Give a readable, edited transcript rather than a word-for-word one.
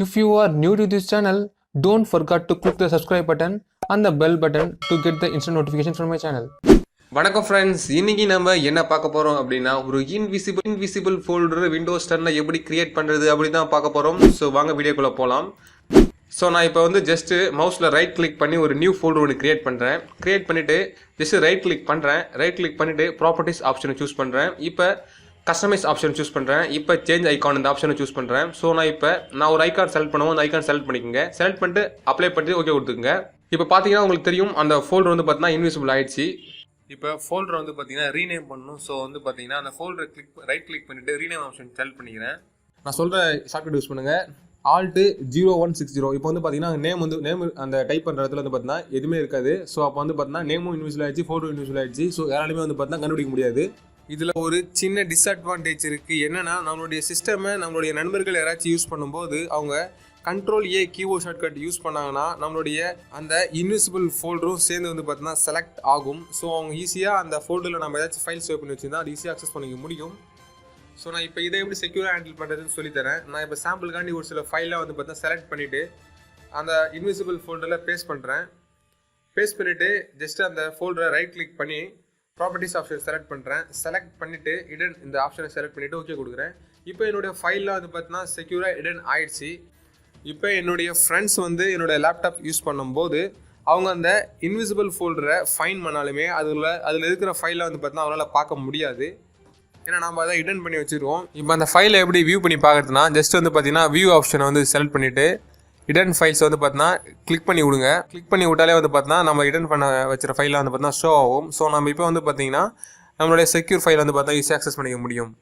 If you are new to this channel, don't forget to click the subscribe button and the bell button to get the instant notification from my channel. வணக்கம் friends, இன்னைக்கு நம்ம என்ன பார்க்க போறோம் அப்படின்னா ஒரு invisible folder Windows 10ல எப்படி create பண்றது அப்படி தான் பார்க்க போறோம். ஸோ வாங்க வீடியோக்குள்ள போகலாம். ஸோ நான் இப்போ வந்து ஜஸ்ட் மவுஸில் ரைட் கிளிக் பண்ணி ஒரு நியூ ஃபோல்டர் ஒன்று கிரியேட் பண்ணுறேன். கிரியேட் பண்ணிவிட்டு ஜஸ்ட் ரைட் கிளிக் பண்ணிவிட்டு ப்ராப்பர்ட்டிஸ் ஆப்ஷனை சூஸ் பண்ணுறேன். இப்போ கஸ்டமைஸ் ஆப்ஷன் சூஸ் பண்ணுறேன். இப்போ சேஞ்ச் ஐக்கான் இந்த ஆப்ஷனை சூஸ் பண்ணுறேன். ஸோ நான் ஒரு ஐக்கான் செலக்ட் பண்ணுவோம். அந்த ஐக்கான் செலக்ட் பண்ணிக்கோங்க. செலக்ட் பண்ணிட்டு அப்ளை பண்ணிட்டு ஓகே கொடுத்துக்குங்க. இப்போ பார்த்தீங்கன்னா உங்களுக்கு தெரியும் அந்த ஃபோல்டர் வந்து பார்த்தீங்கன்னா இன்விசிபிள் ஆயிடுச்சு. இப்போ ஃபோல்டர் வந்து பார்த்தீங்கன்னா ரீநேம் பண்ணணும். ஸோ வந்து பார்த்தீங்கன்னா அந்த ஃபோல்டர் ரைட் கிளிக் பண்ணிவிட்டு ரீநேம் ஆப்ஷன் செலக்ட் பண்ணிக்கிறேன். நான் சொல்கிற ஷார்ட்கட் யூஸ் பண்ணுங்கள். Alt 0160. இப்போ வந்து பார்த்தீங்கன்னா நேம் அந்த டைப் பண்ணுற இடத்துல வந்து பார்த்தீங்கன்னா எதுவுமே இருக்காது. ஸோ அப்போ வந்து பார்த்தீங்கன்னா நேமும் இன்விசிபிள் ஆயிடுச்சு, ஃபோட்டோ இன்விசிபிள் ஆயிடுச்சு. ஸோ யாராலுமே வந்து பார்த்தீங்கன்னா கண்டுபிடிக்க முடியாது. இதில் ஒரு சின்ன டிஸ்அட்வான்டேஜ் இருக்குது. என்னென்னா நம்மளுடைய சிஸ்டமை நம்மளுடைய நண்பர்கள் யாராச்சும் யூஸ் பண்ணும்போது அவங்க Ctrl+A கீபோர்ட் ஷார்ட்கட் யூஸ் பண்ணாங்கன்னா நம்மளுடைய அந்த இன்விசிபிள் ஃபோல்டரும் சேர்ந்து வந்து பார்த்தீங்கன்னா செலக்ட் ஆகும். ஸோ அவங்க ஈஸியாக அந்த ஃபோல்டரில் நம்ம ஏதாச்சும் ஃபைல் சேவ் பண்ணி வச்சுருந்தா அது ஈஸியாக அக்சஸ் பண்ணிக்க முடியும். ஸோ நான் இப்போ இதை எப்படி செக்யூராக ஹேண்டில் பண்ணுறதுன்னு சொல்லித்தரேன். நான் இப்போ சாம்பிளுக்காண்டி ஒரு சில ஃபைலாக வந்து பார்த்தீங்கன்னா செலக்ட் பண்ணிவிட்டு அந்த இன்விசிபிள் ஃபோல்டரில் பேஸ்ட் பண்ணுறேன். பேஸ்ட் பண்ணிவிட்டு ஜஸ்ட் அந்த ஃபோல்டரை ரைட் கிளிக் பண்ணி ப்ராப்பர்ட்டிஸ் ஆப்ஷன் செலக்ட் பண்ணுறேன். செலக்ட் பண்ணிவிட்டு இடன் இந்த ஆப்ஷனை செலக்ட் பண்ணிவிட்டு ஓகே கொடுக்குறேன். இப்போ என்னுடைய ஃபைலில் வந்து பார்த்தீங்கன்னா செக்யூராக இடன் ஆயிடுச்சு. இப்போ என்னுடைய ஃப்ரெண்ட்ஸ் வந்து என்னுடைய லேப்டாப் யூஸ் பண்ணும்போது அவங்க அந்த இன்விசிபிள் ஃபோல்டரை ஃபைன் பண்ணாலுமே அதில் இருக்கிற ஃபைலை வந்து பார்த்தீங்கன்னா அவங்களால பார்க்க முடியாது. ஏன்னா நம்ம அதை இடன் பண்ணி வச்சுருவோம். இப்போ அந்த ஃபைலை எப்படி வியூ பண்ணி பார்க்குறதுனா ஜஸ்ட் வந்து பார்த்தீங்கன்னா வியூ ஆப்ஷனை வந்து செலக்ட் பண்ணிவிட்டு இடன் ஃபைல்ஸ் வந்து பார்த்தீங்கன்னா கிளிக் பண்ணி விடுங்க. கிளிக் பண்ணி விட்டாலே வந்து பார்த்தீங்கன்னா நம்ம இடன் பண்ண வச்சுற ஃபைலில் வந்து பார்த்தீங்கன்னா ஷோ ஆகும். ஸோ நம்ம இப்போ வந்து பார்த்தீங்கன்னா நம்மளுடைய செக்யூர் ஃபைல் வந்து பார்த்தா ஈஸியாக ஆக்சஸ் பண்ணிக்க முடியும்.